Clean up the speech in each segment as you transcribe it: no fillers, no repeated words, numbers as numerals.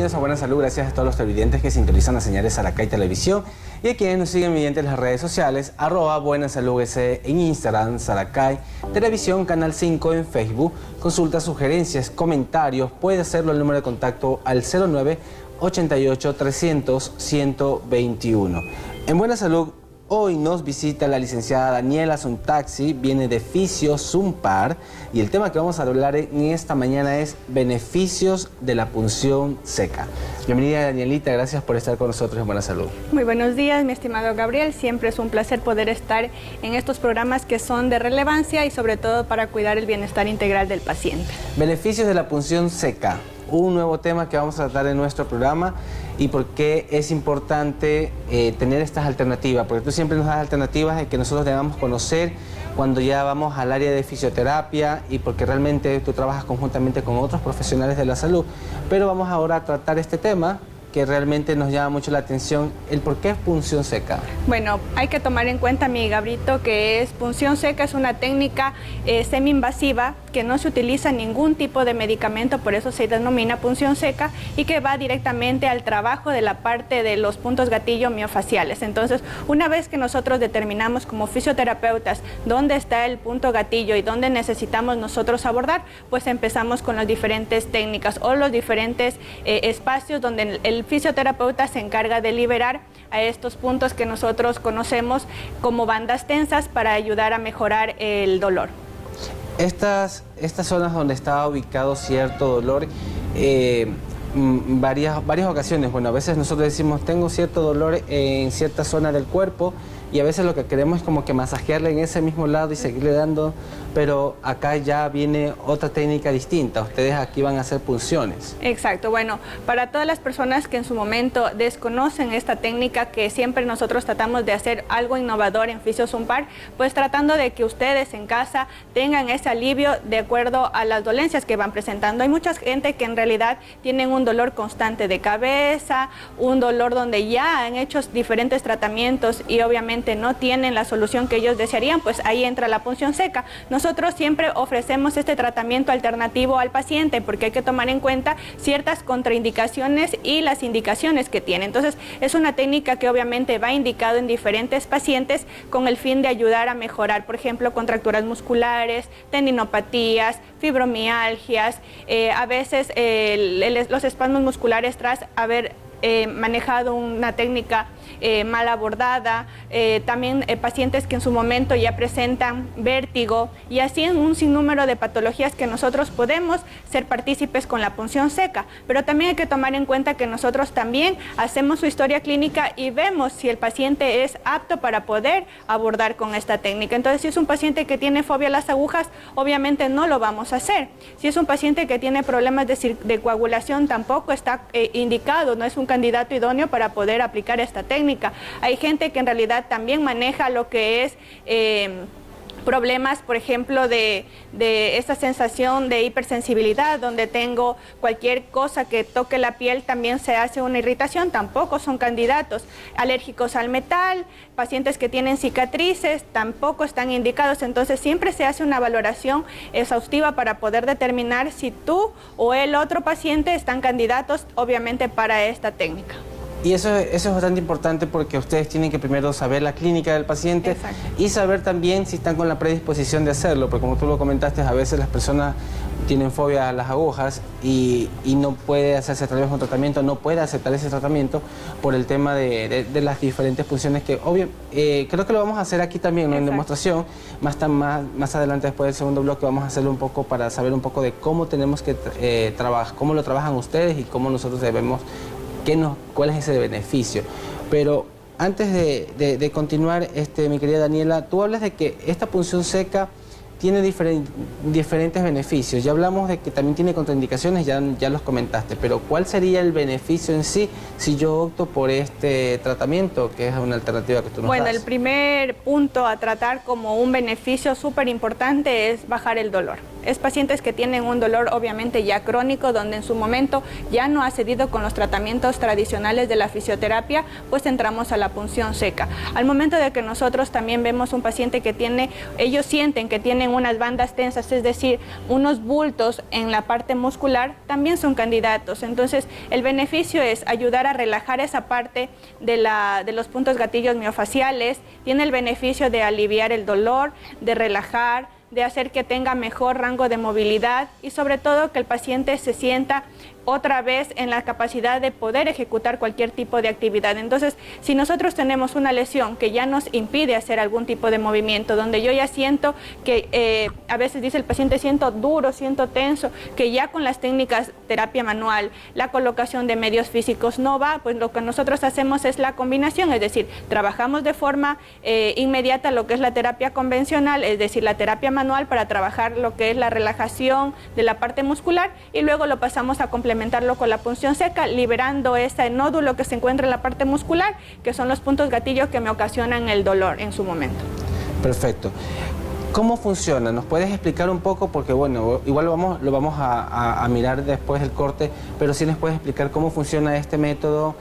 bienvenidos a Buena Salud. Gracias a todos los televidentes que sintonizan las señales Saracay Televisión y a quienes nos siguen mediante las redes sociales, @Buena Salud S en Instagram, Saracay Televisión, Canal 5 en Facebook. Consultas, sugerencias, comentarios, puede hacerlo al número de contacto al 09 88 300 121. En Buena Salud, hoy nos visita la licenciada Daniela Suntaxi, viene de Fisio-Zumpar, y el tema que vamos a hablar en esta mañana es beneficios de la punción seca. Bienvenida, Danielita, gracias por estar con nosotros en Buena Salud. Muy buenos días, mi estimado Gabriel, siempre es un placer poder estar en estos programas que son de relevancia y sobre todo para cuidar el bienestar integral del paciente. Beneficios de la punción seca, un nuevo tema que vamos a tratar en nuestro programa. ¿Y por qué es importante tener estas alternativas? Porque tú siempre nos das alternativas de que nosotros debamos conocer cuando ya vamos al área de fisioterapia y porque realmente tú trabajas conjuntamente con otros profesionales de la salud. Pero vamos ahora a tratar este tema que realmente nos llama mucho la atención, el por qué es punción seca. Bueno, hay que tomar en cuenta, mi Gabrito, que punción seca es una técnica semi-invasiva que no se utiliza ningún tipo de medicamento, por eso se denomina punción seca, y que va directamente al trabajo de la parte de los puntos gatillo miofaciales. Entonces, una vez que nosotros determinamos como fisioterapeutas dónde está el punto gatillo y dónde necesitamos nosotros abordar, pues empezamos con las diferentes técnicas o los diferentes espacios donde el fisioterapeuta se encarga de liberar a estos puntos que nosotros conocemos como bandas tensas para ayudar a mejorar el dolor. Estas zonas donde estaba ubicado cierto dolor, varias ocasiones, bueno, a veces nosotros decimos tengo cierto dolor en cierta zona del cuerpo y a veces lo que queremos es como que masajearle en ese mismo lado y seguirle dando, pero acá ya viene otra técnica distinta. Ustedes aquí van a hacer punciones. Exacto. Bueno, para todas las personas que en su momento desconocen esta técnica, que siempre nosotros tratamos de hacer algo innovador en Fisio-Zumpar, pues tratando de que ustedes en casa tengan ese alivio de acuerdo a las dolencias que van presentando. Hay mucha gente que en realidad tienen un dolor constante de cabeza, un dolor donde ya han hecho diferentes tratamientos y obviamente no tienen la solución que ellos desearían, pues ahí entra la punción seca. Nosotros siempre ofrecemos este tratamiento alternativo al paciente porque hay que tomar en cuenta ciertas contraindicaciones y las indicaciones que tiene. Entonces, es una técnica que obviamente va indicado en diferentes pacientes con el fin de ayudar a mejorar, por ejemplo, contracturas musculares, tendinopatías, fibromialgias, a veces los espasmos musculares tras haber manejado una técnica mal abordada, también pacientes que en su momento ya presentan vértigo y así en un sinnúmero de patologías que nosotros podemos ser partícipes con la punción seca. Pero también hay que tomar en cuenta que nosotros también hacemos su historia clínica y vemos si el paciente es apto para poder abordar con esta técnica. Entonces, si es un paciente que tiene fobia a las agujas, obviamente no lo vamos a hacer. Si es un paciente que tiene problemas de coagulación, tampoco está indicado, no es un candidato idóneo para poder aplicar esta técnica. Hay gente que en realidad también maneja lo que es problemas, por ejemplo, de esta sensación de hipersensibilidad, donde tengo cualquier cosa que toque la piel, también se hace una irritación, tampoco son candidatos. Alérgicos al metal, pacientes que tienen cicatrices, tampoco están indicados. Entonces, siempre se hace una valoración exhaustiva para poder determinar si tú o el otro paciente están candidatos, obviamente, para esta técnica. Y eso es bastante importante porque ustedes tienen que primero saber la clínica del paciente. Exacto. Y saber también si están con la predisposición de hacerlo, porque como tú lo comentaste, a veces las personas tienen fobia a las agujas y no puede hacerse tal vez un tratamiento, no puede aceptar ese tratamiento por el tema de las diferentes funciones que creo que lo vamos a hacer aquí también, ¿no? En demostración. Más adelante, después del segundo bloque, vamos a hacerlo un poco para saber un poco de cómo tenemos que trabajar, cómo lo trabajan ustedes y cómo nosotros debemos, cuál es ese beneficio. Pero antes de continuar, mi querida Daniela, tú hablas de que esta punción seca tiene diferentes beneficios. Ya hablamos de que también tiene contraindicaciones, ya los comentaste, pero ¿cuál sería el beneficio en sí si yo opto por este tratamiento, que es una alternativa que tú nos das? Bueno, el primer punto a tratar como un beneficio súper importante es bajar el dolor. Es pacientes que tienen un dolor obviamente ya crónico, donde en su momento ya no ha cedido con los tratamientos tradicionales de la fisioterapia, pues entramos a la punción seca. Al momento de que nosotros también vemos un paciente que ellos sienten que tienen tienen unas bandas tensas, es decir, unos bultos en la parte muscular, también son candidatos. Entonces, el beneficio es ayudar a relajar esa parte de los puntos gatillos miofaciales, tiene el beneficio de aliviar el dolor, de relajar, de hacer que tenga mejor rango de movilidad y sobre todo que el paciente se sienta otra vez en la capacidad de poder ejecutar cualquier tipo de actividad. Entonces, si nosotros tenemos una lesión que ya nos impide hacer algún tipo de movimiento, donde yo ya siento que a veces dice el paciente, siento duro, siento tenso, que ya con las técnicas terapia manual, la colocación de medios físicos no va, pues lo que nosotros hacemos es la combinación, es decir, trabajamos de forma inmediata lo que es la terapia convencional, es decir, la terapia manual para trabajar lo que es la relajación de la parte muscular y luego lo pasamos a complementarlo con la punción seca, liberando ese nódulo que se encuentra en la parte muscular, que son los puntos gatillos que me ocasionan el dolor en su momento. Perfecto. ¿Cómo funciona? ¿Nos puedes explicar un poco? Porque bueno, igual lo vamos a mirar después del corte, pero sí nos puedes explicar cómo funciona este método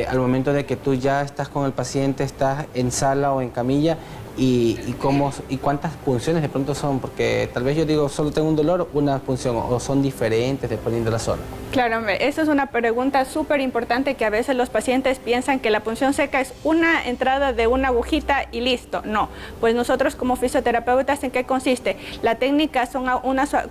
al momento de que tú ya estás con el paciente, estás en sala o en camilla, y cuántas punciones de pronto son, porque tal vez yo digo, solo tengo un dolor, una punción, o son diferentes dependiendo de la zona. Claro, esa es una pregunta súper importante que a veces los pacientes piensan que la punción seca es una entrada de una agujita y listo. No, pues nosotros como fisioterapeutas, ¿en qué consiste? La técnica son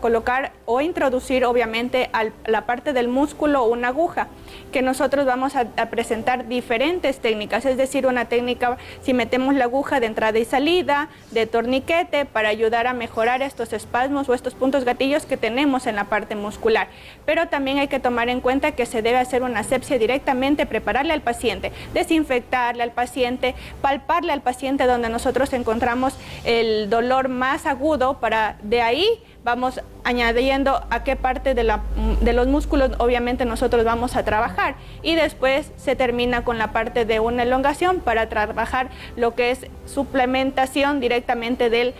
colocar o introducir obviamente a la parte del músculo una aguja, que nosotros vamos a presentar diferentes técnicas, es decir, una técnica si metemos la aguja de entrada y salida, de torniquete, para ayudar a mejorar estos espasmos o estos puntos gatillos que tenemos en la parte muscular. Pero también hay que tomar en cuenta que se debe hacer una asepsia directamente, prepararle al paciente, desinfectarle al paciente, palparle al paciente donde nosotros encontramos el dolor más agudo, para de ahí vamos añadiendo a qué parte de los músculos obviamente nosotros vamos a trabajar y después se termina con la parte de una elongación para trabajar lo que es suplementación directamente del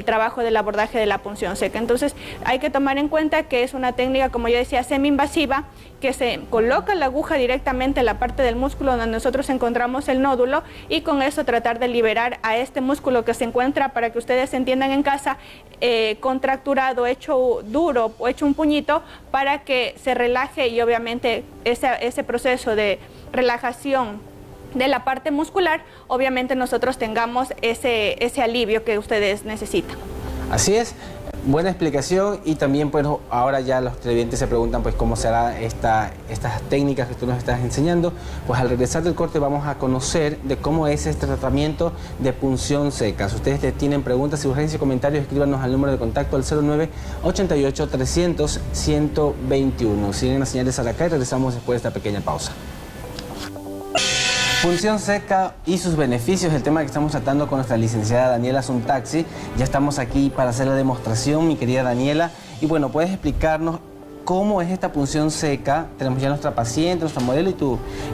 trabajo del abordaje de la punción seca. Entonces hay que tomar en cuenta que es una técnica, como yo decía, semi-invasiva, que se coloca la aguja directamente en la parte del músculo donde nosotros encontramos el nódulo y con eso tratar de liberar a este músculo que se encuentra, para que ustedes entiendan en casa, contracturado, hecho duro o hecho un puñito, para que se relaje y obviamente ese proceso de relajación de la parte muscular, obviamente nosotros tengamos ese alivio que ustedes necesitan. Así es. Buena explicación, y también pues ahora ya los televidentes se preguntan pues cómo será estas técnicas que tú nos estás enseñando. Pues al regresar del corte vamos a conocer de cómo es este tratamiento de punción seca. Si ustedes tienen preguntas, sugerencias y comentarios, escríbanos al número de contacto al 09 88 300 121. Siguen las señales al acá y regresamos después de esta pequeña pausa. Punción seca y sus beneficios, el tema que estamos tratando con nuestra licenciada Daniela Suntaxi. Ya estamos aquí para hacer la demostración, mi querida Daniela. Y bueno, ¿puedes explicarnos cómo es esta punción seca? Tenemos ya nuestra paciente, nuestra modelo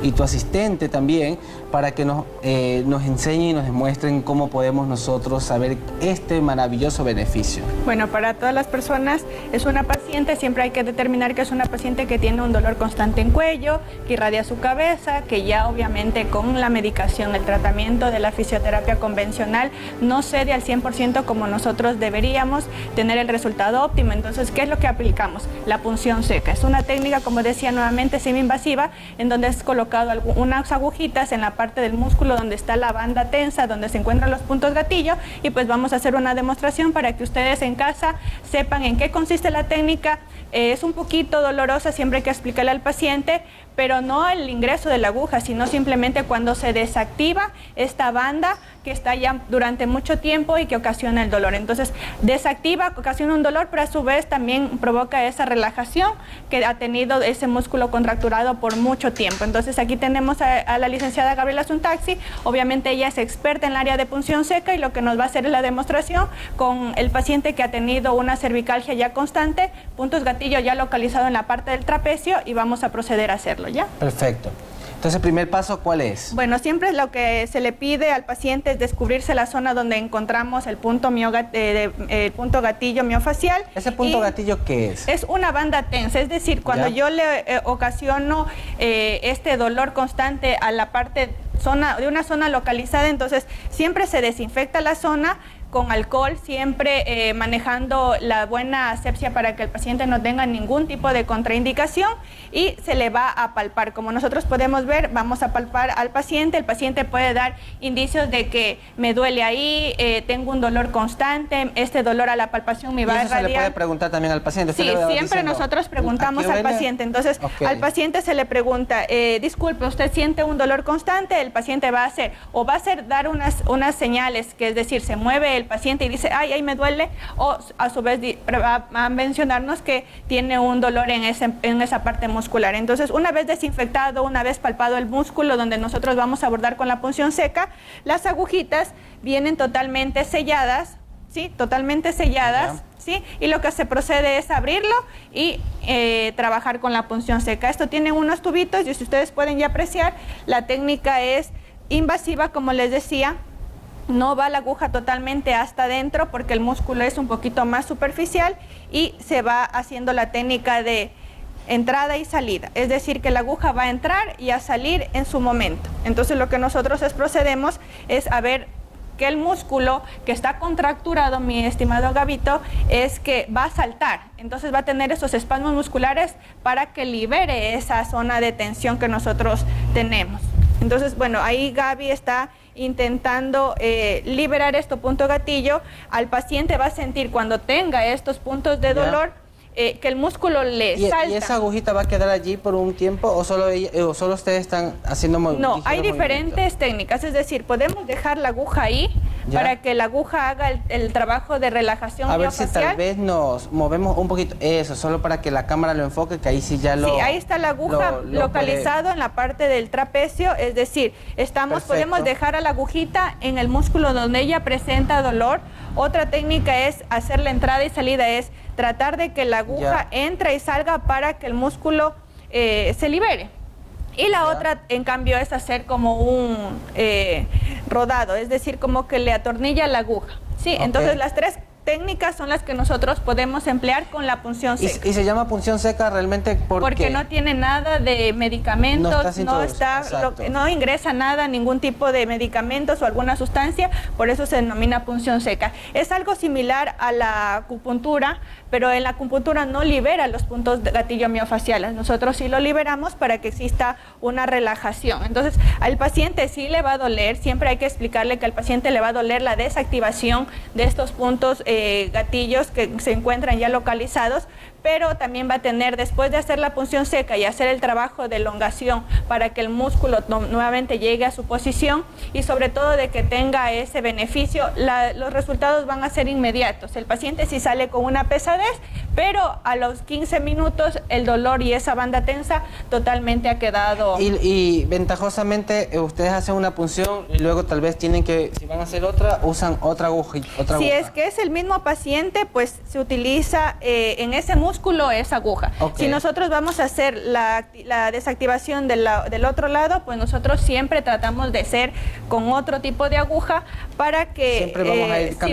y tu asistente también, para que nos enseñen y nos demuestren cómo podemos nosotros saber este maravilloso beneficio. Bueno, para todas las personas es una paciente, siempre hay que determinar que es una paciente que tiene un dolor constante en cuello, que irradia su cabeza, que ya obviamente con la medicación, el tratamiento de la fisioterapia convencional no cede al 100% como nosotros deberíamos tener el resultado óptimo. Entonces, ¿qué es lo que aplicamos? La punción seca. Es una técnica, como decía nuevamente, semi-invasiva, en donde es colocado unas agujitas en la parte del músculo donde está la banda tensa, donde se encuentran los puntos gatillo, y pues vamos a hacer una demostración para que ustedes en casa sepan en qué consiste la técnica. Es un poquito dolorosa, siempre hay que explicarle al paciente, pero no el ingreso de la aguja, sino simplemente cuando se desactiva esta banda que está ya durante mucho tiempo y que ocasiona el dolor. Entonces, desactiva, ocasiona un dolor, pero a su vez también provoca esa relajación que ha tenido ese músculo contracturado por mucho tiempo. Entonces, aquí tenemos a la licenciada Gabriela Suntaxi. Obviamente ella es experta en el área de punción seca y lo que nos va a hacer es la demostración con el paciente que ha tenido una cervicalgia ya constante, puntos gatillo ya localizado en la parte del trapecio, y vamos a proceder a hacerlo, ¿ya? Perfecto. Entonces, el primer paso, ¿cuál es? Bueno, siempre lo que se le pide al paciente es descubrirse la zona donde encontramos el punto gatillo miofacial. ¿Ese punto gatillo qué es? Es una banda tensa, es decir, cuando yo le ocasiono este dolor constante a la parte de una zona localizada, entonces siempre se desinfecta la zona, con alcohol, siempre manejando la buena asepsia para que el paciente no tenga ningún tipo de contraindicación, y se le va a palpar. Como nosotros podemos ver, vamos a palpar al paciente. El paciente puede dar indicios de que me duele ahí, tengo un dolor constante, este dolor a la palpación me va a irradiar. ¿Se le puede preguntar también al paciente? Sí, siempre nosotros preguntamos al paciente. Entonces, al paciente se le pregunta, disculpe, ¿usted siente un dolor constante? El paciente va a dar unas señales, que es decir, se mueve el paciente y dice, ay, me duele, o a su vez va a mencionarnos que tiene un dolor en esa parte muscular. Entonces, una vez desinfectado, una vez palpado el músculo donde nosotros vamos a abordar con la punción seca, las agujitas vienen totalmente selladas, ¿sí? Totalmente selladas, ¿sí? Y lo que se procede es abrirlo y trabajar con la punción seca. Esto tiene unos tubitos y si ustedes pueden ya apreciar, la técnica es invasiva, como les decía. No va la aguja totalmente hasta adentro porque el músculo es un poquito más superficial y se va haciendo la técnica de entrada y salida. Es decir, que la aguja va a entrar y a salir en su momento. Entonces lo que nosotros procedemos es a ver que el músculo que está contracturado, mi estimado Gabito, es que va a saltar. Entonces va a tener esos espasmos musculares para que libere esa zona de tensión que nosotros tenemos. Entonces, bueno, ahí Gaby está intentando liberar este punto gatillo. Al paciente va a sentir cuando tenga estos puntos de dolor que el músculo le salta. ¿Y esa agujita va a quedar allí por un tiempo o solo ustedes están haciendo movimientos? No, hay diferentes técnicas, es decir, podemos dejar la aguja ahí para que la aguja haga el trabajo de relajación miofacial. A ver si tal vez nos movemos un poquito, eso, solo para que la cámara lo enfoque, que ahí sí ya lo... Sí, ahí está la aguja localizado en la parte del trapecio, es decir, podemos dejar a la agujita en el músculo donde ella presenta dolor. Otra técnica es hacer la entrada y salida, es tratar de que la aguja entre y salga para que el músculo se libere. Y la otra, en cambio, es hacer como un rodado, es decir, como que le atornilla la aguja. Sí, entonces las tres técnicas son las que nosotros podemos emplear con la punción seca. ¿Y se llama punción seca realmente porque no tiene nada de medicamentos, no ingresa nada, ningún tipo de medicamentos o alguna sustancia, por eso se denomina punción seca. Es algo similar a la acupuntura, pero en la acupuntura no libera los puntos de gatillo miofaciales. Nosotros sí lo liberamos para que exista una relajación. Entonces, al paciente sí le va a doler, siempre hay que explicarle que al paciente le va a doler la desactivación de estos puntos gatillos que se encuentran ya localizados, pero también va a tener, después de hacer la punción seca y hacer el trabajo de elongación para que el músculo nuevamente llegue a su posición y sobre todo de que tenga ese beneficio, los resultados van a ser inmediatos. El paciente sí sale con una pesadez, pero a los 15 minutos el dolor y esa banda tensa totalmente ha quedado. Y ventajosamente ustedes hacen una punción y luego tal vez tienen que, si van a hacer otra, usan otra aguja. Si es que es el mismo paciente, pues se utiliza en ese músculo esa aguja. Si nosotros vamos a hacer la desactivación del otro lado, pues nosotros siempre tratamos de ser con otro tipo de aguja para que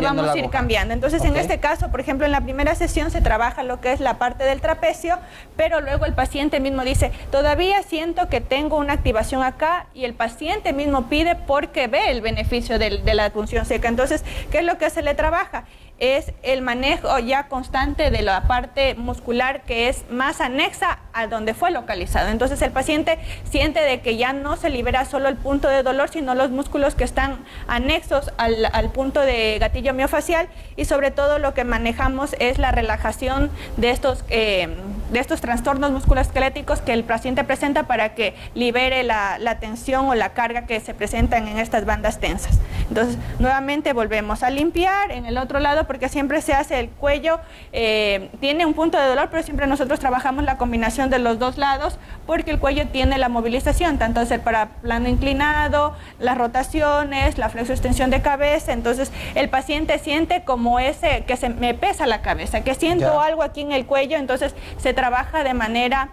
vamos a ir cambiando. Entonces, en este caso, por ejemplo, en la primera sesión se trabaja lo que es la parte del trapecio, pero luego el paciente mismo dice, todavía siento que tengo una activación acá, y el paciente mismo pide porque ve el beneficio de la punción seca. Entonces, ¿qué es lo que se le trabaja? Es el manejo ya constante de la parte muscular que es más anexa a donde fue localizado. Entonces el paciente siente de que ya no se libera solo el punto de dolor, sino los músculos que están anexos al punto de gatillo miofacial, y sobre todo lo que manejamos es la relajación de estos trastornos musculoesqueléticos que el paciente presenta para que libere la tensión o la carga que se presentan en estas bandas tensas. Entonces nuevamente volvemos a limpiar en el otro lado, porque siempre se hace el cuello, tiene un punto de dolor, pero siempre nosotros trabajamos la combinación de los dos lados, porque el cuello tiene la movilización, tanto hacer para plano inclinado, las rotaciones, la flexo-extensión de cabeza. Entonces el paciente siente como que se me pesa la cabeza, que siento algo aquí en el cuello. Entonces se trabaja de manera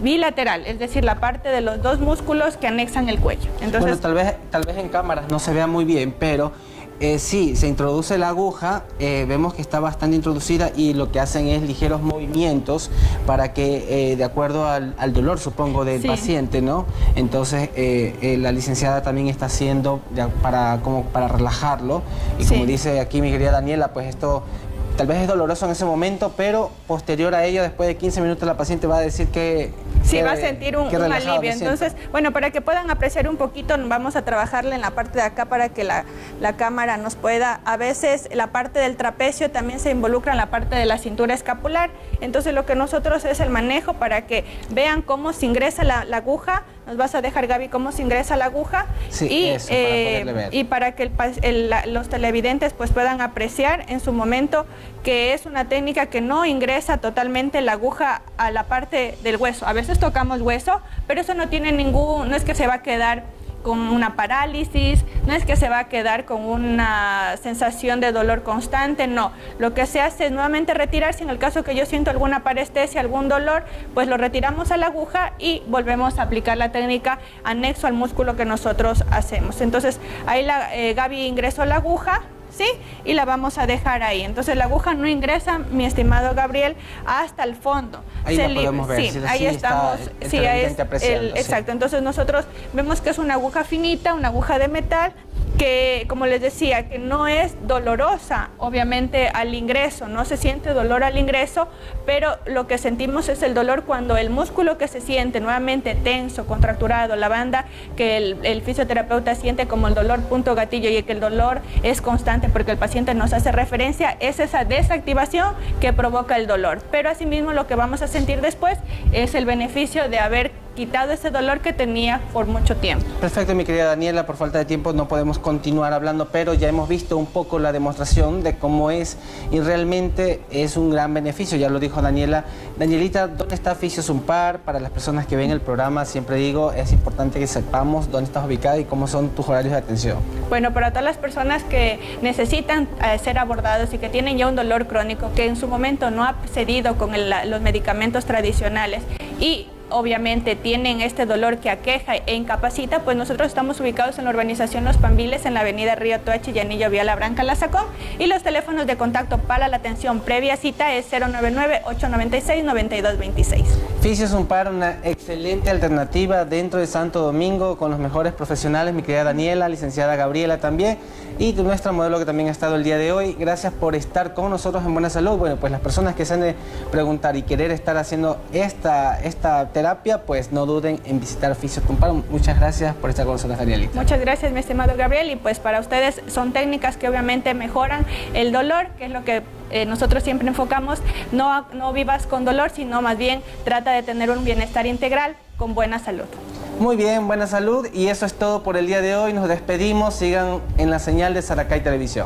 bilateral, es decir, la parte de los dos músculos que anexan el cuello. Entonces, bueno, tal vez en cámaras no se vea muy bien, pero Sí, se introduce la aguja, vemos que está bastante introducida y lo que hacen es ligeros movimientos para que, de acuerdo al dolor, supongo, del paciente, ¿no? Entonces, la licenciada también está haciendo como para relajarlo. Y como dice aquí mi querida Daniela, pues esto tal vez es doloroso en ese momento, pero posterior a ello, después de 15 minutos, la paciente va a decir que... Sí, va a sentir un alivio. Entonces, bueno, para que puedan apreciar un poquito, vamos a trabajarle en la parte de acá para que la cámara nos pueda... A veces la parte del trapecio también se involucra en la parte de la cintura escapular. Entonces, lo que nosotros es el manejo para que vean cómo se ingresa la aguja. Nos vas a dejar, Gaby, cómo se ingresa la aguja. Sí, y, eso, para poderle ver. Y para que los televidentes pues puedan apreciar en su momento que es una técnica que no ingresa totalmente la aguja a la parte del hueso. A veces tocamos hueso, pero eso no tiene no es que se va a quedar con una parálisis, no es que se va a quedar con una sensación de dolor constante, no. Lo que se hace es nuevamente retirar, si en el caso que yo siento alguna parestesia, algún dolor, pues lo retiramos a la aguja y volvemos a aplicar la técnica anexo al músculo que nosotros hacemos. Entonces, ahí Gaby ingresó la aguja, ¿sí? Y la vamos a dejar ahí. Entonces la aguja no ingresa, mi estimado Gabriel, hasta el fondo. Ahí la podemos ver. Sí, ahí estamos. Sí, ahí es exacto. Entonces nosotros vemos que es una aguja finita, una aguja de metal, que, como les decía, que no es dolorosa, obviamente, al ingreso. No se siente dolor al ingreso, pero lo que sentimos es el dolor cuando el músculo que se siente nuevamente tenso, contracturado, la banda que el fisioterapeuta siente como el dolor punto gatillo y que el dolor es constante porque el paciente nos hace referencia, es esa desactivación que provoca el dolor. Pero asimismo lo que vamos a sentir después es el beneficio de haber quitado ese dolor que tenía por mucho tiempo. Perfecto, mi querida Daniela, por falta de tiempo no podemos continuar hablando, pero ya hemos visto un poco la demostración de cómo es y realmente es un gran beneficio, ya lo dijo Daniela. Danielita, ¿dónde está Fisiosumpar? Para las personas que ven el programa, siempre digo, es importante que sepamos dónde estás ubicada y cómo son tus horarios de atención. Bueno, para todas las personas que necesitan ser abordados y que tienen ya un dolor crónico, que en su momento no ha cedido con los medicamentos tradicionales y obviamente tienen este dolor que aqueja e incapacita, pues nosotros estamos ubicados en la urbanización Los Pambiles, en la avenida Río Toachi y Anillo Vía La Branca, La Sacón, y los teléfonos de contacto para la atención previa cita es 099-896-9226. Fisiosumpar, una excelente alternativa dentro de Santo Domingo con los mejores profesionales, mi querida Daniela, licenciada Gabriela también, y nuestra modelo que también ha estado el día de hoy. Gracias por estar con nosotros en Buena Salud. Bueno, pues las personas que se han de preguntar y querer estar haciendo esta terapia, pues no duden en visitar Fisiosumpar. Muchas gracias por estar con nosotros, Danielita. Muchas gracias, mi estimado Gabriel, y pues para ustedes son técnicas que obviamente mejoran el dolor, que es lo que nosotros siempre enfocamos. No vivas con dolor, sino más bien trata de tener un bienestar integral con buena salud. Muy bien, Buena Salud, y eso es todo por el día de hoy. Nos despedimos, sigan en la señal de Saracay Televisión.